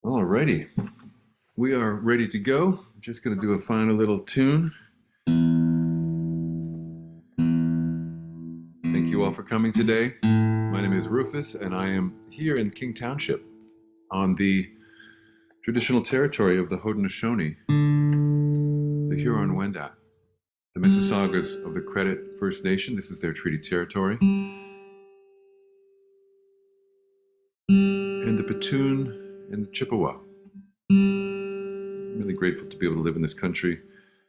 Alrighty, we are ready to go. Just going to do a final little tune. Thank you all for coming today. My name is Rufus, and I am here in King Township on the traditional territory of the Haudenosaunee, the Huron-Wendat, the Mississaugas of the Credit First Nation. This is their treaty territory. And the Petun and the Chippewa. I'm really grateful to be able to live in this country,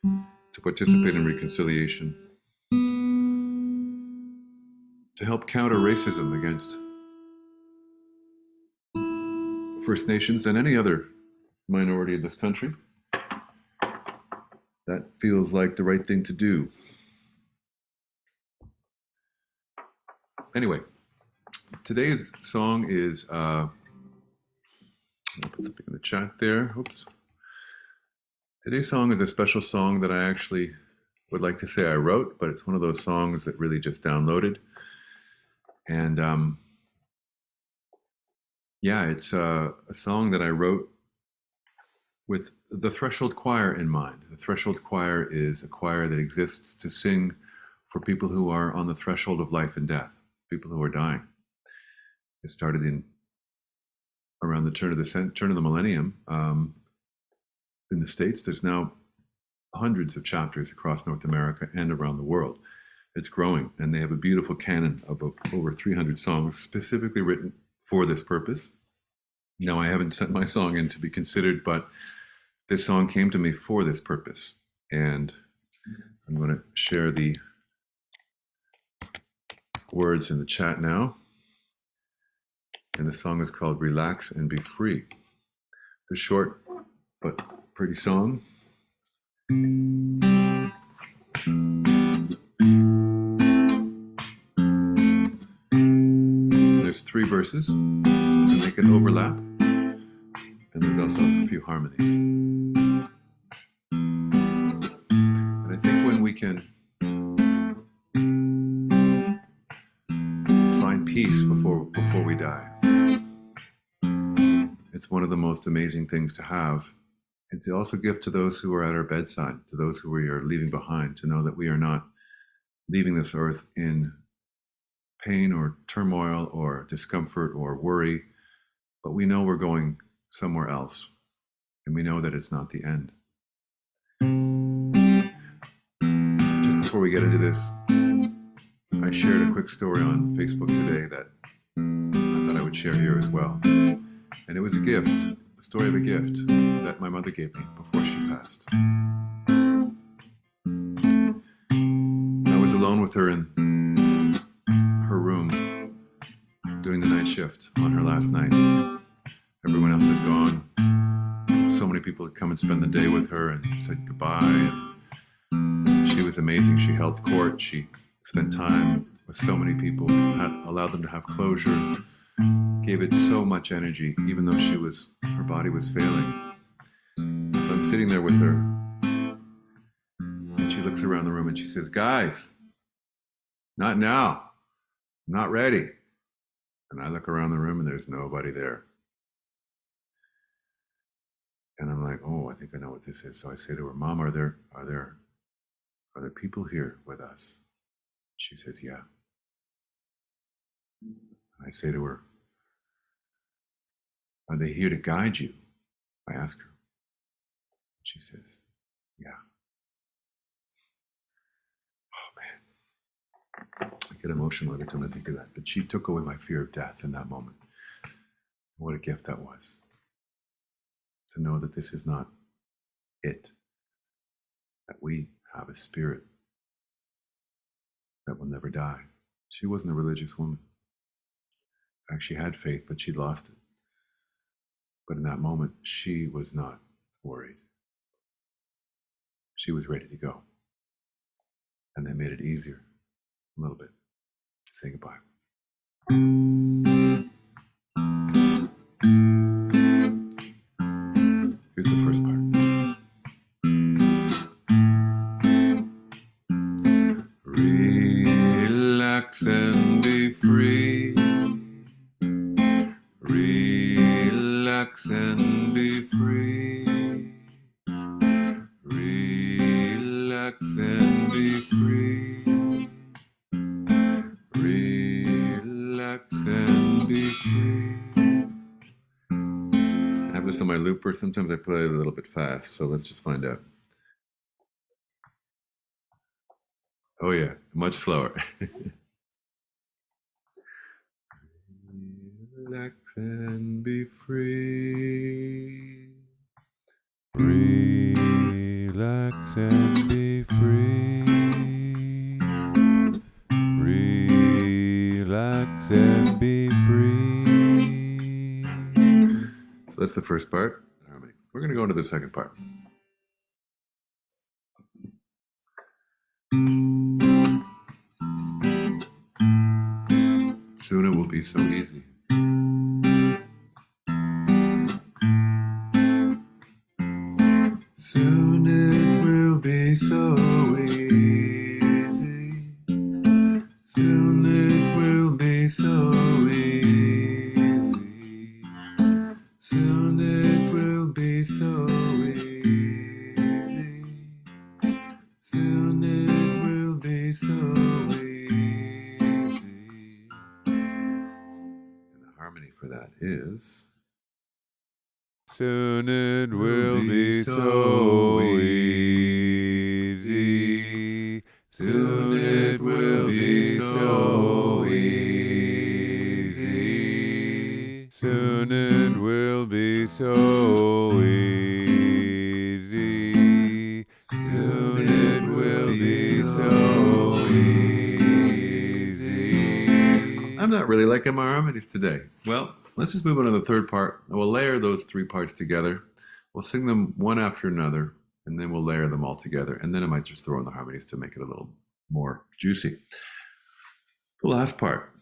to participate in reconciliation, to help counter racism against First Nations and any other minority in this country. That feels like the right thing to do. Anyway, today's song is, I'll put something in the chat there, oops. Today's song is a special song that I actually would like to say I wrote, but it's one of those songs that really just downloaded. And yeah, it's a song that I wrote with the Threshold Choir in mind. The Threshold Choir is a choir that exists to sing for people who are on the threshold of life and death, people who are dying. It started in around the turn of the millennium. In the States, there's now hundreds of chapters across North America and around the world. It's growing, and they have a beautiful canon of over 300 songs specifically written for this purpose. Now, I haven't sent my song in to be considered, but this song came to me for this purpose. And I'm going to share the words in the chat now. And the song is called Relax and Be Free. It's a short but pretty song. There's 3 verses to make it overlap, and there's also a few harmonies. And I think when we can find peace before we die, it's one of the most amazing things to have. And to also give to those who are at our bedside, to those who we are leaving behind, to know that we are not leaving this earth in pain or turmoil or discomfort or worry, but we know we're going somewhere else, and we know that it's not the end. Just before we get into this, I shared a quick story on Facebook today that I thought I would share here as well. And it was a gift, the story of a gift that my mother gave me before she passed. I was alone with her in her room doing the night shift on her last night. Everyone else had gone. So many people had come and spent the day with her and said goodbye. And she was amazing. She held court. She spent time with so many people, allowed them to have closure, gave it so much energy, even though her body was failing. So I'm sitting there with her, and she looks around the room and she says, "Guys, not now, I'm not ready." And I look around the room and there's nobody there. And I'm like, oh, I think I know what this is. So I say to her, "Mom, are there people here with us?" She says, "Yeah." And I say to her, "Are they here to guide you?" I ask her. She says, "Yeah." Oh man, I get emotional every time I think of that. But she took away my fear of death in that moment. What a gift that was. To know that this is not it. That we have a spirit that will never die. She wasn't a religious woman. In fact, she had faith, but she'd lost it. But in that moment, she was not worried. She was ready to go. And they made it easier, a little bit, to say goodbye. Here's the first part. Relax and be free. Relax and free. Relax and be free. Relax and be free. I have this on my looper. Sometimes I play it a little bit fast, so let's just find out. Oh yeah, much slower. Relax and be free. Relax and be free. Relax and be free. So that's the first part. We're going to go into the second part. Soon it will be so easy. Soon it will be so easy. Soon it will be so easy. Soon it will be so easy. Soon it will be so easy. And the harmony for that is... Soon it will be so easy. Soon it will be so easy. Soon it will be so easy. Soon it will be so easy. I'm not really liking my harmonies today. Well, let's just move on to the third part. We'll layer those three parts together. We'll sing them one after another, and then we'll layer them all together. And then I might just throw in the harmonies to make it a little more juicy. The last part.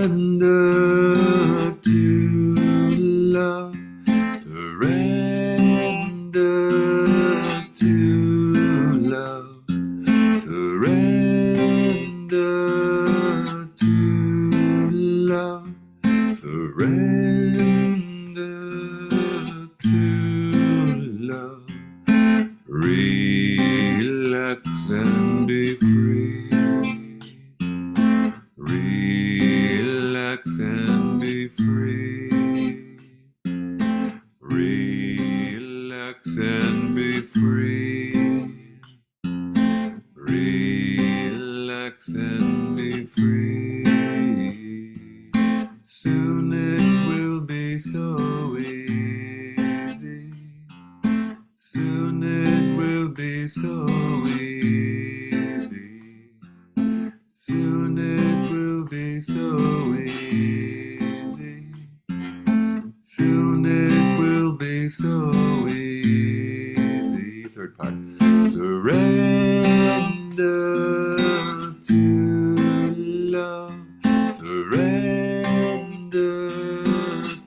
Surrender to love. Surrender to love. Surrender to love. Surrender to love. Relax and be free. Relax and be free. Relax and be free. Relax and be free. Soon it will be so easy. Soon it will be so easy. Soon it will be so easy. Soon it will be so easy. Third part. Surrender to love. Surrender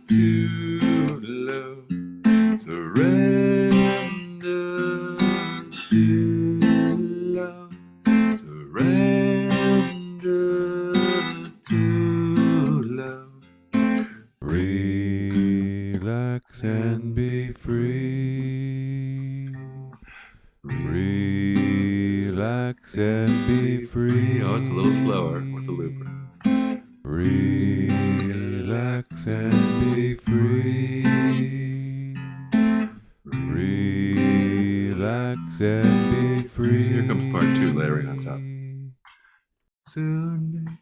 to love. Surrender to love. Surrender to love. Relax and be free. Relax and be free. Oh, it's a little slower with the looper. Relax and be free. Relax and be free. Here comes part two, layering on top. Soon.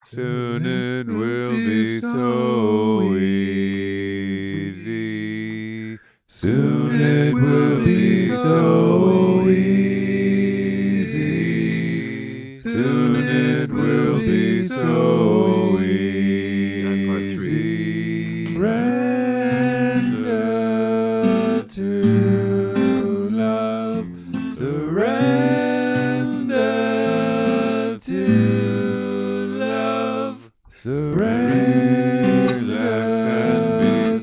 Soon it will be so easy. Soon it will be so easy. Soon it will be so easy. Surrender to love. Surrender to love. Surrender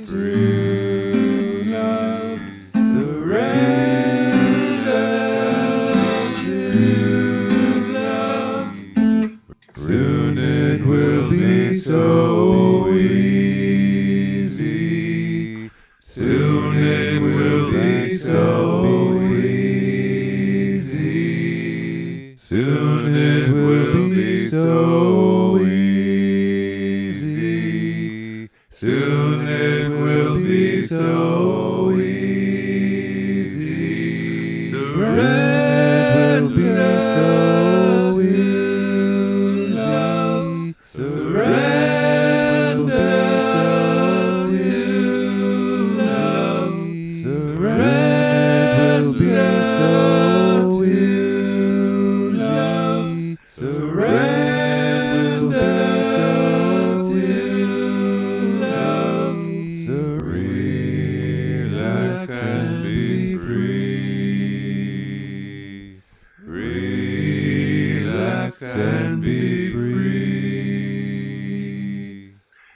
to love. Surrender Soon it will be so easy. Surrender to love. Surrender to love. Surrender to love. Surrender to love. Relax and be free. Relax and be free.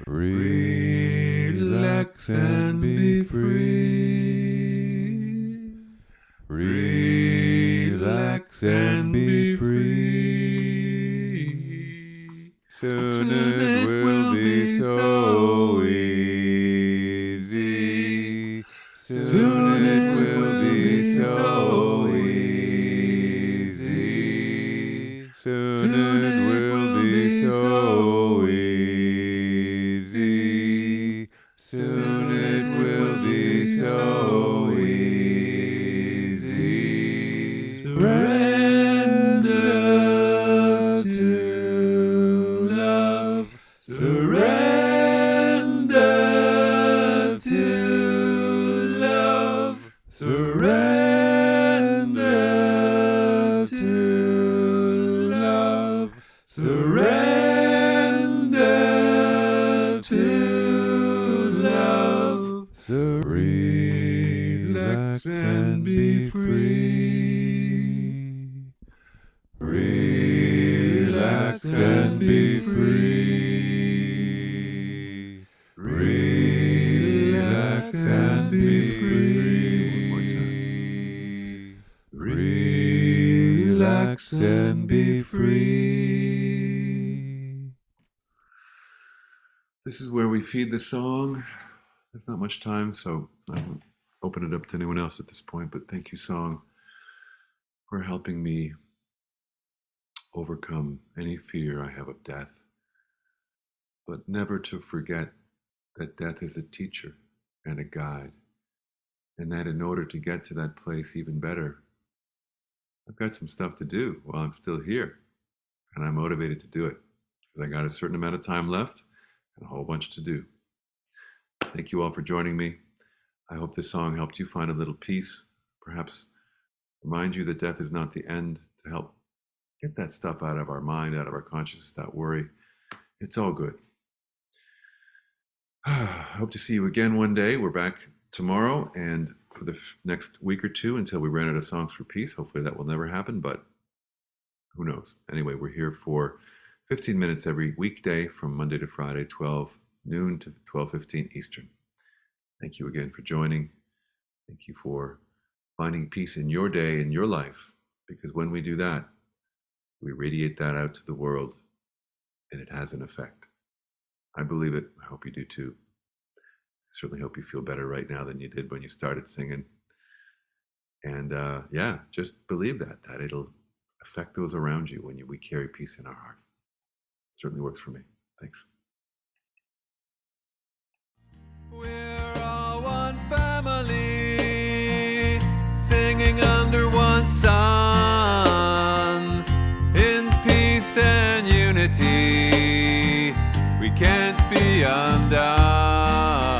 Relax and be free. Relax and be free. Soon it will be so easy. Soon it will be so easy. Soon it will be so easy. Soon it will be so easy. Surrender to love. Surrender to love. Surrender to love. Surrender to love. Relax and be free. Relax and be free. Relax and be free. One more time. Relax and be free. This is where we feed the song. There's not much time, so I won't open it up to anyone else at this point, but thank you, song, for helping me overcome any fear I have of death, but never to forget that death is a teacher and a guide, and that in order to get to that place even better, I've got some stuff to do while I'm still here, and I'm motivated to do it, because I got a certain amount of time left and a whole bunch to do. Thank you all for joining me. I hope this song helped you find a little peace, perhaps remind you that death is not the end, to help get that stuff out of our mind, out of our consciousness, that worry. It's all good. I hope to see you again one day. We're back tomorrow and for the next week or two until we run out of songs for peace. Hopefully that will never happen, but who knows? Anyway, we're here for 15 minutes every weekday from Monday to Friday, 12 noon to 12:15 Eastern. Thank you again for joining. Thank you for finding peace in your day, in your life, because when we do that, we radiate that out to the world and it has an effect. I believe it. I hope you do too. I certainly hope you feel better right now than you did when you started singing. And yeah, just believe that it'll affect those around you when we carry peace in our heart. It certainly works for me. Thanks. We're all one family, singing under one sun, in peace and unity, we can't be undone.